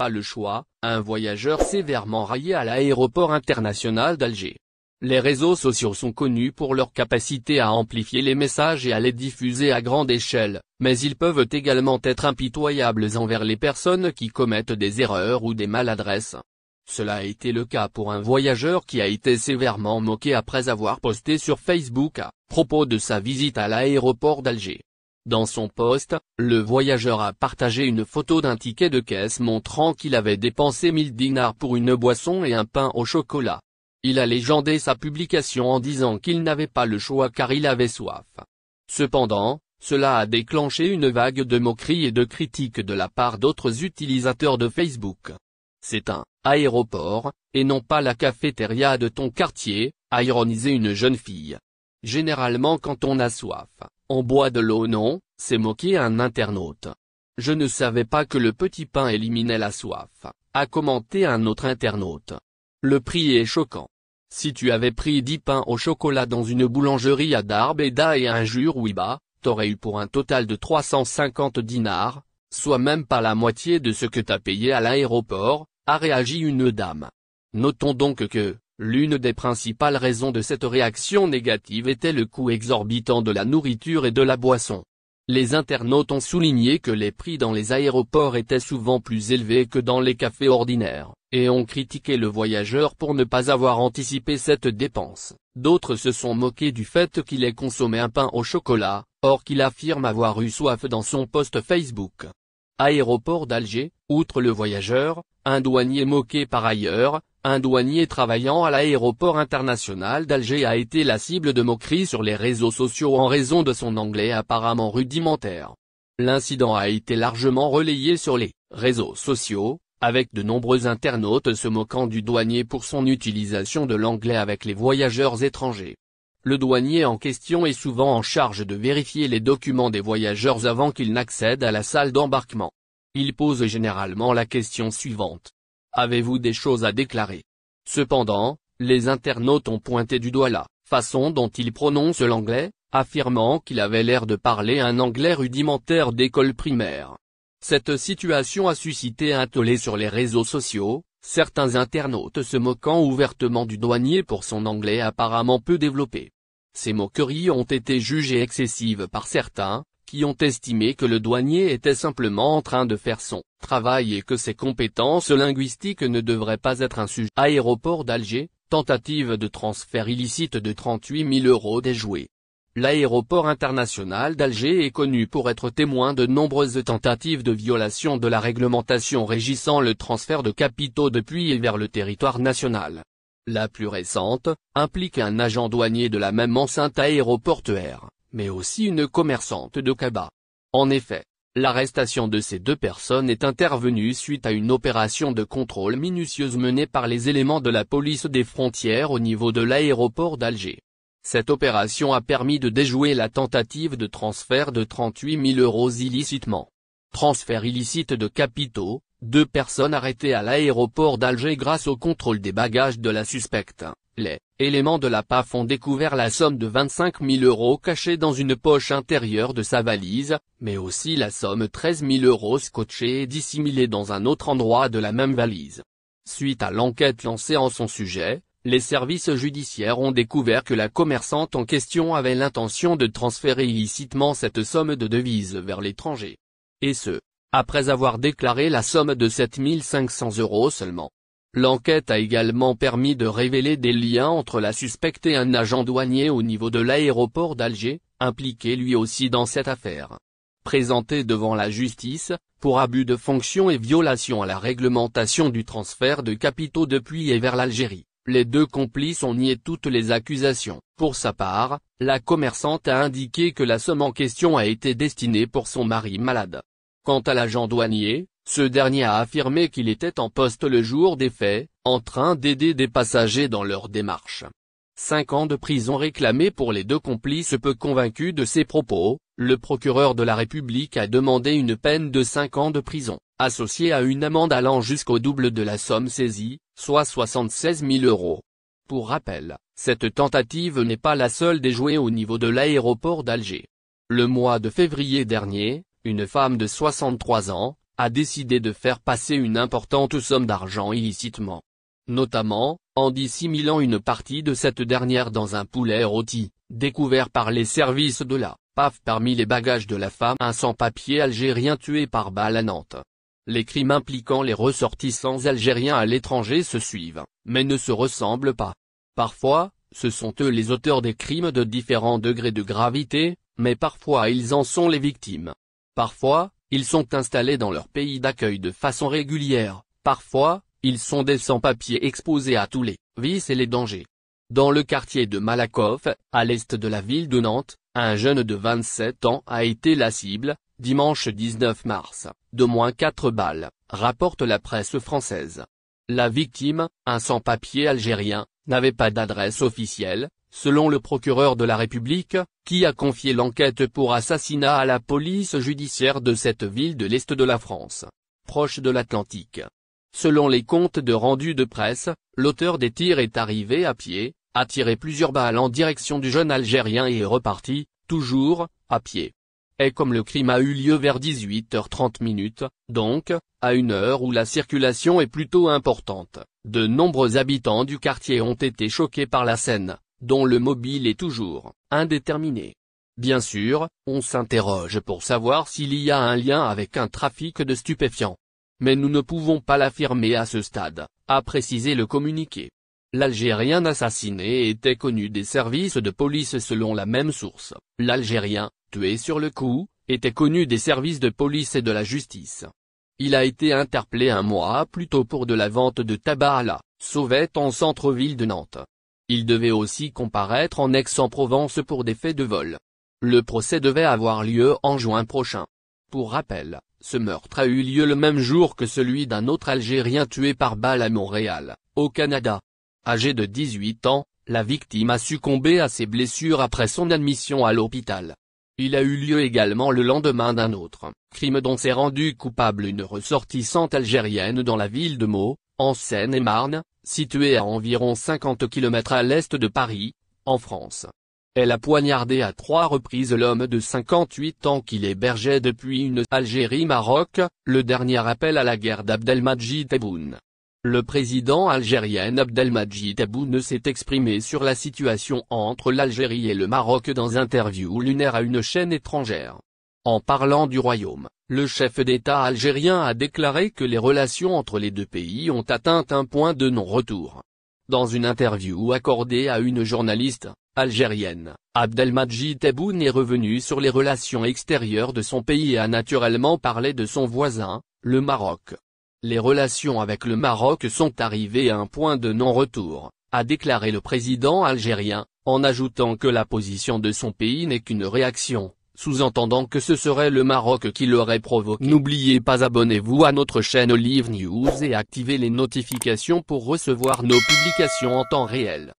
pas le choix, un voyageur sévèrement raillé à l'aéroport international d'Alger. Les réseaux sociaux sont connus pour leur capacité à amplifier les messages et à les diffuser à grande échelle, mais ils peuvent également être impitoyables envers les personnes qui commettent des erreurs ou des maladresses. Cela a été le cas pour un voyageur qui a été sévèrement moqué après avoir posté sur Facebook à propos de sa visite à l'aéroport d'Alger. Dans son post, le voyageur a partagé une photo d'un ticket de caisse montrant qu'il avait dépensé 1000 dinars pour une boisson et un pain au chocolat. Il a légendé sa publication en disant qu'il n'avait pas le choix car il avait soif. Cependant, cela a déclenché une vague de moqueries et de critiques de la part d'autres utilisateurs de Facebook. C'est un aéroport, et non pas la cafétéria de ton quartier, a ironisé une jeune fille. Généralement quand on a soif, on boit de l'eau non, s'est moqué un internaute. Je ne savais pas que le petit pain éliminait la soif, a commenté un autre internaute. Le prix est choquant. Si tu avais pris 10 pains au chocolat dans une boulangerie à Darbeda et un Juruiba, t'aurais eu pour un total de 350 dinars, soit même pas la moitié de ce que t'as payé à l'aéroport, a réagi une dame. Notons donc que, l'une des principales raisons de cette réaction négative était le coût exorbitant de la nourriture et de la boisson. Les internautes ont souligné que les prix dans les aéroports étaient souvent plus élevés que dans les cafés ordinaires, et ont critiqué le voyageur pour ne pas avoir anticipé cette dépense. D'autres se sont moqués du fait qu'il ait consommé un pain au chocolat, or qu'il affirme avoir eu soif dans son post Facebook. Aéroport d'Alger, outre le voyageur, un douanier moqué par ailleurs, un douanier travaillant à l'aéroport international d'Alger a été la cible de moqueries sur les réseaux sociaux en raison de son anglais apparemment rudimentaire. L'incident a été largement relayé sur les réseaux sociaux, avec de nombreux internautes se moquant du douanier pour son utilisation de l'anglais avec les voyageurs étrangers. Le douanier en question est souvent en charge de vérifier les documents des voyageurs avant qu'ils n'accèdent à la salle d'embarquement. Il pose généralement la question suivante. Avez-vous des choses à déclarer? Cependant, les internautes ont pointé du doigt la façon dont il prononce l'anglais, affirmant qu'il avait l'air de parler un anglais rudimentaire d'école primaire. Cette situation a suscité un tollé sur les réseaux sociaux, certains internautes se moquant ouvertement du douanier pour son anglais apparemment peu développé. Ces moqueries ont été jugées excessives par certains, qui ont estimé que le douanier était simplement en train de faire son travail et que ses compétences linguistiques ne devraient pas être un sujet. Aéroport d'Alger, tentative de transfert illicite de 38 000 € déjouée. L'aéroport international d'Alger est connu pour être témoin de nombreuses tentatives de violation de la réglementation régissant le transfert de capitaux depuis et vers le territoire national. La plus récente, implique un agent douanier de la même enceinte aéroportuaire, mais aussi une commerçante de cabas. En effet, l'arrestation de ces deux personnes est intervenue suite à une opération de contrôle minutieuse menée par les éléments de la police des frontières au niveau de l'aéroport d'Alger. Cette opération a permis de déjouer la tentative de transfert de 38 000 € illicitement. Transfert illicite de capitaux, 2 personnes arrêtées à l'aéroport d'Alger grâce au contrôle des bagages de la suspecte. Les éléments de la PAF ont découvert la somme de 25 000 € cachée dans une poche intérieure de sa valise, mais aussi la somme 13 000 € scotchée et dissimulée dans un autre endroit de la même valise. Suite à l'enquête lancée en son sujet, les services judiciaires ont découvert que la commerçante en question avait l'intention de transférer illicitement cette somme de devises vers l'étranger. Et ce, après avoir déclaré la somme de 7 500 € seulement. L'enquête a également permis de révéler des liens entre la suspecte et un agent douanier au niveau de l'aéroport d'Alger, impliqué lui aussi dans cette affaire. Présenté devant la justice, pour abus de fonction et violation à la réglementation du transfert de capitaux depuis et vers l'Algérie, les deux complices ont nié toutes les accusations. Pour sa part, la commerçante a indiqué que la somme en question a été destinée pour son mari malade. Quant à l'agent douanier, ce dernier a affirmé qu'il était en poste le jour des faits, en train d'aider des passagers dans leur démarche. 5 ans de prison réclamés pour les deux complices. Peu convaincu de ses propos, le procureur de la République a demandé une peine de 5 ans de prison, associée à une amende allant jusqu'au double de la somme saisie, soit 76 000 €. Pour rappel, cette tentative n'est pas la seule déjouée au niveau de l'aéroport d'Alger. Le mois de février dernier, une femme de 63 ans, a décidé de faire passer une importante somme d'argent illicitement. Notamment, en dissimulant une partie de cette dernière dans un poulet rôti, découvert par les services de la PAF parmi les bagages de la femme. Un sans-papier algérien tué par balle à Nantes. Les crimes impliquant les ressortissants algériens à l'étranger se suivent, mais ne se ressemblent pas. Parfois, ce sont eux les auteurs des crimes de différents degrés de gravité, mais parfois ils en sont les victimes. Parfois, ils sont installés dans leur pays d'accueil de façon régulière, parfois, ils sont des sans-papiers exposés à tous les vices et les dangers. Dans le quartier de Malakoff, à l'est de la ville de Nantes, un jeune de 27 ans a été la cible, dimanche 19 mars, d'au moins 4 balles, rapporte la presse française. La victime, un sans-papier algérien, n'avait pas d'adresse officielle, selon le procureur de la République, qui a confié l'enquête pour assassinat à la police judiciaire de cette ville de l'Est de la France, proche de l'Atlantique. Selon les comptes de rendu de presse, l'auteur des tirs est arrivé à pied, a tiré plusieurs balles en direction du jeune Algérien et est reparti, toujours, à pied. Et comme le crime a eu lieu vers 18h30, donc, à une heure où la circulation est plutôt importante, de nombreux habitants du quartier ont été choqués par la scène, dont le mobile est toujours indéterminé. Bien sûr, on s'interroge pour savoir s'il y a un lien avec un trafic de stupéfiants. Mais nous ne pouvons pas l'affirmer à ce stade, a précisé le communiqué. L'Algérien assassiné était connu des services de police selon la même source. L'Algérien, tué sur le coup, était connu des services de police et de la justice. Il a été interpellé un mois plus tôt pour de la vente de tabac à la sauvette en centre-ville de Nantes. Il devait aussi comparaître en Aix-en-Provence pour des faits de vol. Le procès devait avoir lieu en juin prochain. Pour rappel, ce meurtre a eu lieu le même jour que celui d'un autre Algérien tué par balle à Montréal, au Canada. Âgé de 18 ans, la victime a succombé à ses blessures après son admission à l'hôpital. Il a eu lieu également le lendemain d'un autre crime dont s'est rendue coupable une ressortissante algérienne dans la ville de Meaux, en Seine-et-Marne, située à environ 50 km à l'est de Paris, en France. Elle a poignardé à 3 reprises l'homme de 58 ans qu'il hébergeait depuis une Algérie-Maroc, le dernier appel à la guerre d'Abdelmadjid Tebboune. Le président algérien Abdelmadjid Tebboune s'est exprimé sur la situation entre l'Algérie et le Maroc dans interview lunaire à une chaîne étrangère. En parlant du royaume, le chef d'État algérien a déclaré que les relations entre les deux pays ont atteint un point de non-retour. Dans une interview accordée à une journaliste algérienne, Abdelmadjid Tebboune est revenu sur les relations extérieures de son pays et a naturellement parlé de son voisin, le Maroc. Les relations avec le Maroc sont arrivées à un point de non-retour, a déclaré le président algérien, en ajoutant que la position de son pays n'est qu'une réaction, sous-entendant que ce serait le Maroc qui l'aurait provoqué. N'oubliez pas, abonnez-vous à notre chaîne Olive News et activez les notifications pour recevoir nos publications en temps réel.